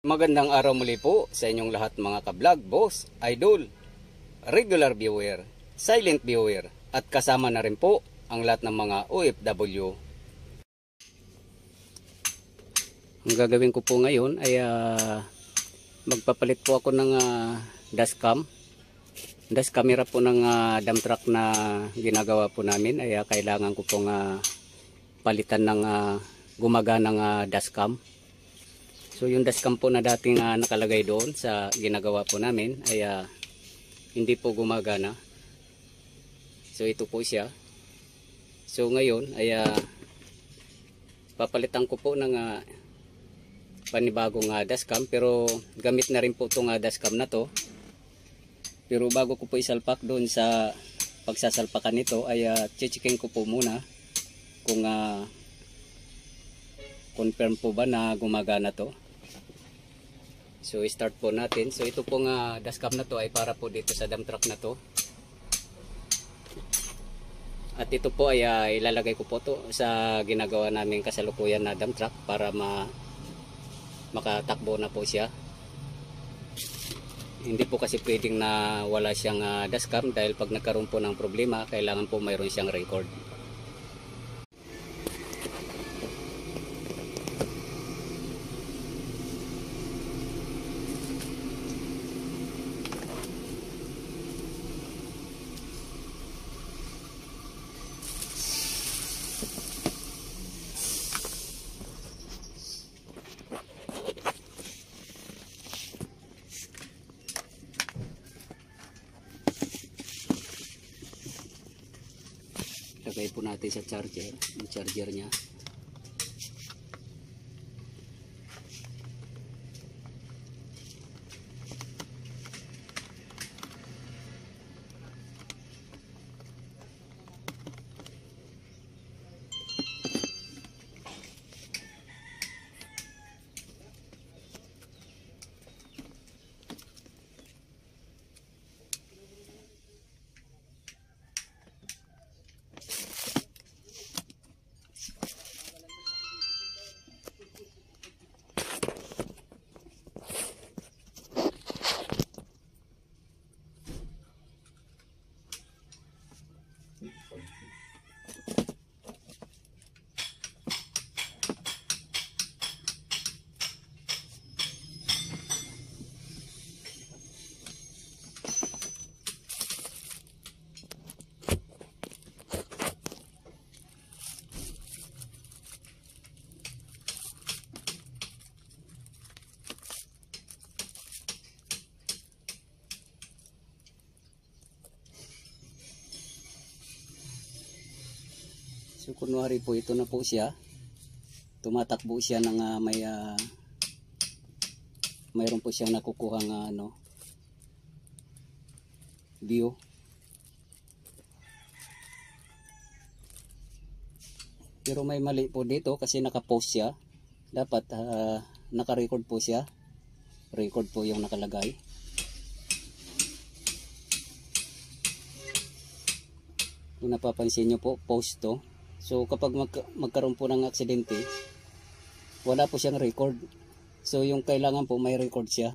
Magandang araw muli po sa inyong lahat mga ka-vlog, boss, idol, regular viewer, silent viewer, at kasama na rin po ang lahat ng mga OFW. Ang gagawin ko po ngayon ay magpapalit po ako ng dashcam. Dash camera po ng dump truck na ginagawa po namin ay kailangan ko pong palitan ng gumaganang dashcam. So yung dashcam po na dating nakalagay doon sa ginagawa po namin ay hindi po gumagana. So ito po siya. So ngayon ay papalitan ko po ng panibagong dashcam, pero gamit na rin po itong dashcam na to. Pero bago ko po isalpak doon sa pagsasalpakan nito ay checkin ko po muna kung confirm po ba na gumagana to. So start po natin. So ito pong dashcam na to ay para po dito sa dump truck na to. At ito po ay ilalagay ko po to sa ginagawa namin kasalukuyan na dump truck para makatakbo na po siya. Hindi po kasi pwedeng na wala siyang dashcam, dahil pag nagkaroon po ng problema kailangan po mayroon siyang record. Lagay po natin sa charger, yung charger niya. So kunwari po ito na po siya. Tumatakbo siya ng mayroon po siyang nakukuhang view. Pero may mali po dito kasi naka-post siya. Dapat naka-record po siya. Record po yung nakalagay. Kung napapansin nyo po, post to. So kapag magkaroon po ng aksidente, wala po siyang record. So yung kailangan po may record siya.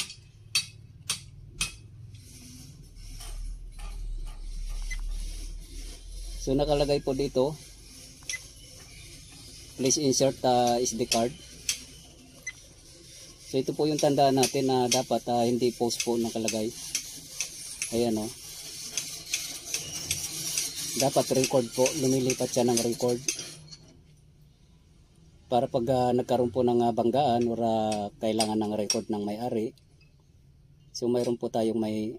So nakalagay po dito, please insert SD card. So ito po yung tandaan natin na dapat hindi post po nakalagay. Ayan o. Dapat record po, lumilipat siya ng record para pag nagkaroon po ng banggaan o kailangan ng record ng may-ari, so mayroon po tayong may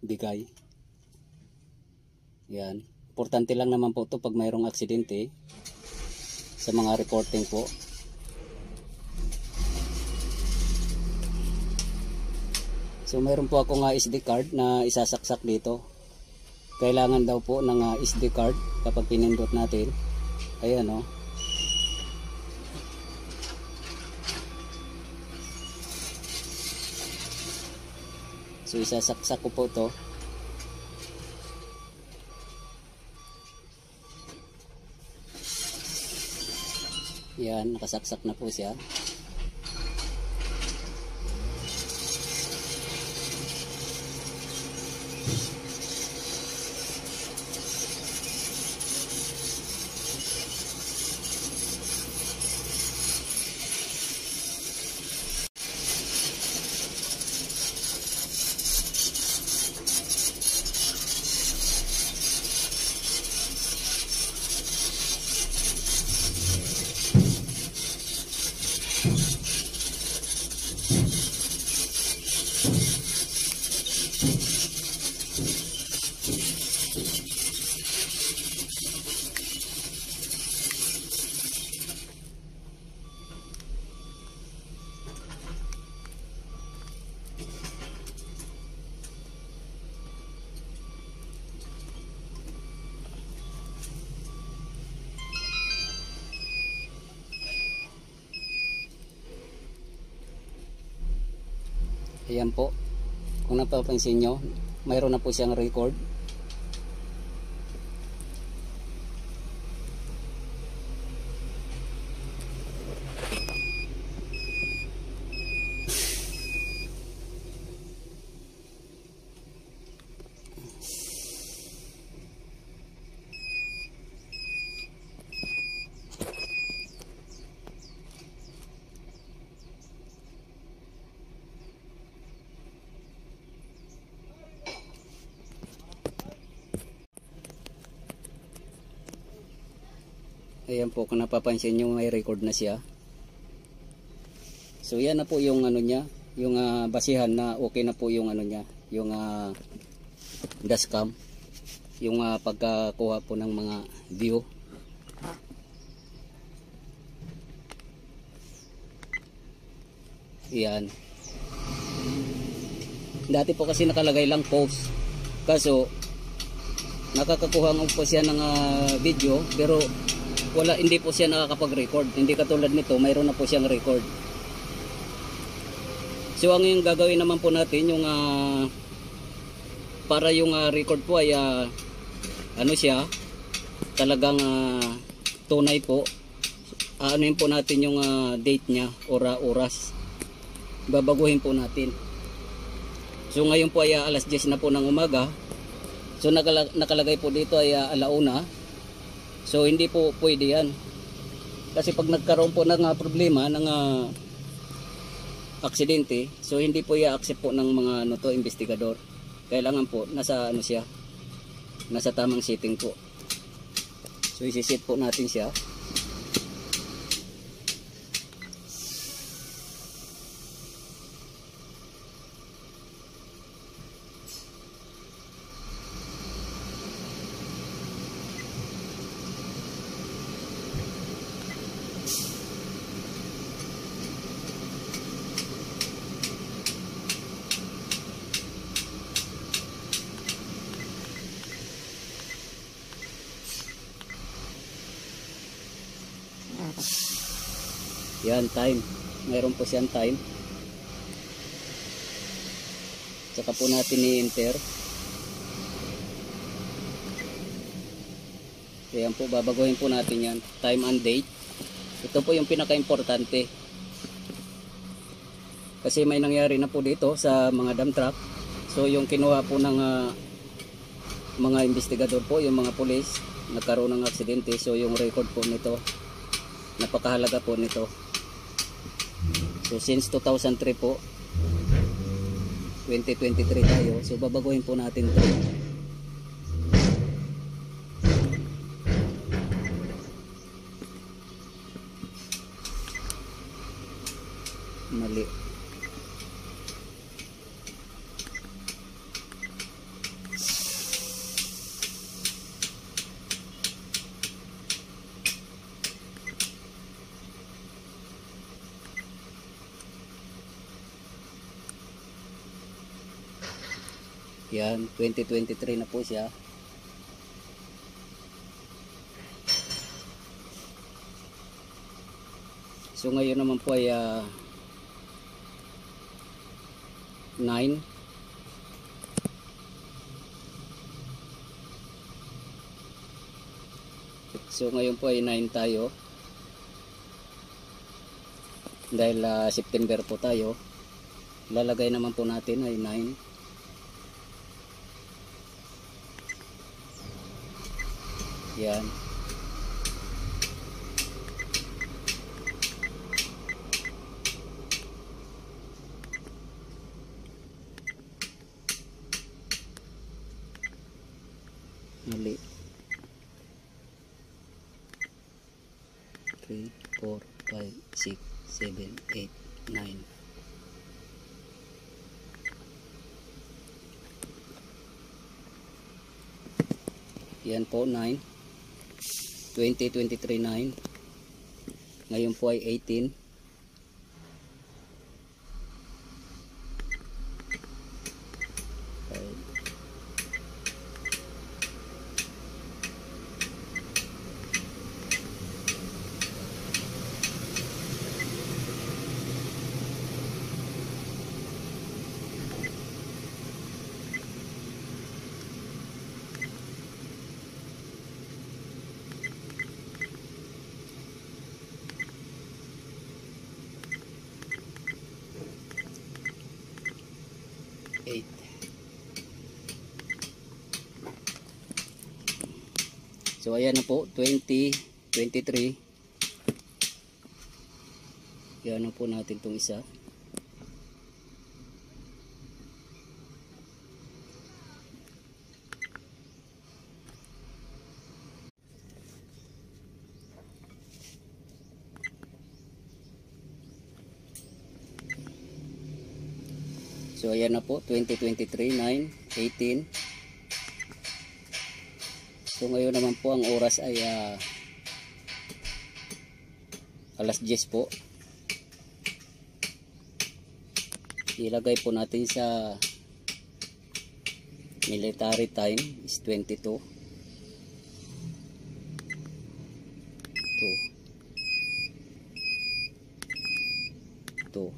bigay. Yan, importante lang naman po ito pag mayroong aksidente sa mga reporting po. So mayroon po akong SD card na isasaksak dito. Kailangan daw po ng SD card kapag pinindot natin. Ayan o. So isasaksak ko po to. Yan, nakasaksak na po siya. Ayan po, kung napapansin nyo, mayroon na po siyang record. Ayan po, kung napapansin nyo, may record na siya. So yan na po yung ano niya, yung basihan na okay na po yung ano niya, yung dashcam, yung pagkakuha po ng mga view. Yan. Dati po kasi nakalagay lang post, kaso nakakakuha mo po siya ng video, pero hindi po siya nakakapag-record. Hindi katulad nito, mayroon na po siyang record. So ang yung gagawin naman po natin, yung para yung record po ay ano siya, talagang tunay po. Anuhin po natin yung date niya, oras. Babaguhin po natin. So ngayon po ay alas 10 na po ng umaga. So nakalagay po dito ay alauna. So hindi po pwede yan. Kasi pag nagkaroon po ng problema ng aksidente, so hindi po i-accept po ng mga investigador. Kailangan po nasa ano siya, nasa tamang setting po. So isi-set po natin siya. Yan, time. Mayroon po siyang time. Tsaka po natin i-enter. Yan po, babaguhin po natin yan. Time and date. Ito po yung pinaka-importante. Kasi may nangyari na po dito sa mga dump truck. So yung kinuha po ng mga investigador po, yung mga pulis, nagkaroon ng aksidente. So yung record po nito, napakahalaga po nito. So since 2003 po, 2023 tayo, so babaguhin po natin ito. Mali. Yan, 2023 na po siya. So ngayon naman po ay 9. So ngayon po ay 9 tayo. Dahil September po tayo. Lalagay naman po natin ay 9. Yan. Mali. 3, 4, 5, 6, 7, 8, 9. Yan po 9. 20, 23, 9. Ngayon po ay 18. So ayan na po, 20, 23. Yan na po natin itong isa. So ayan na po, 20, 23, 9, 18. So ngayon naman po ang oras ay alas 10 po. Ilagay po natin sa military time is 22. 2.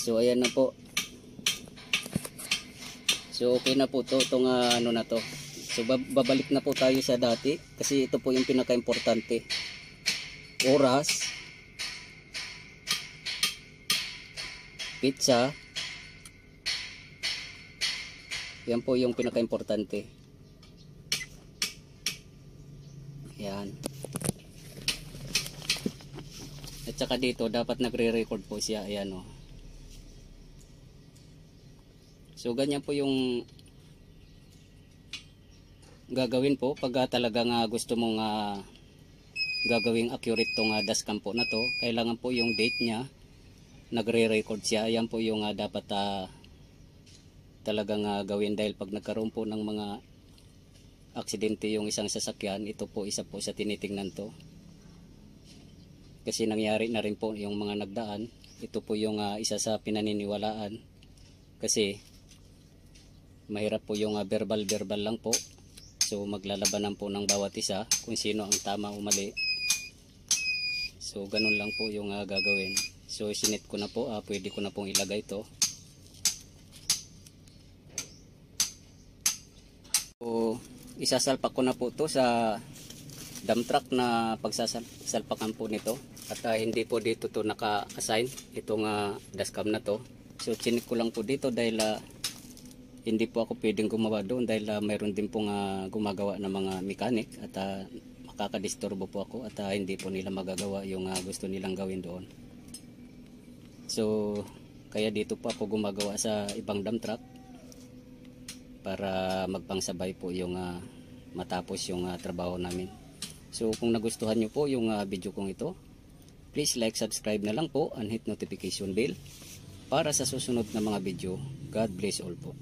So ayan na po. So okay na po to, itong ano na to. So babalik na po tayo sa dati kasi ito po yung pinaka-importante. Oras, pizza. Yan po yung pinaka-importante. Yan. At saka dito dapat nagre-record po siya. Ayan o. So ganyan po yung gagawin po pag talagang gusto mong gagawing accurate tong dashcam po na to. Kailangan po yung date niya nagre-record siya. Yan po yung dapat talagang gawin dahil pag nagkaroon po ng mga aksidente yung isang sasakyan, ito po isa po sa tinitingnan to. Kasi nangyari na rin po yung mga nagdaan. Ito po yung isa sa pinaniniwalaan. Kasi mahirap po yung verbal lang po. So maglalabanan po ng bawat isa kung sino ang tama o mali. So ganun lang po yung gagawin. So sinit ko na po, pwede ko na pong ilagay ito. So isasalpak ko na po ito sa dump truck na pagsasalpakan po nito. At hindi po dito to naka-assign itong dashcam na to. So sinit ko lang po dito dahil hindi po ako pwedeng gumawa doon dahil mayroon din pong gumagawa ng mga mechanic at makakadisturbo po ako at hindi po nila magagawa yung gusto nilang gawin doon. So kaya dito po ako gumagawa sa ibang dump truck para magpangsabay po yung matapos yung trabaho namin. So kung nagustuhan nyo po yung video kong ito, please like, subscribe na lang po and hit notification bell para sa susunod na mga video. God bless all po.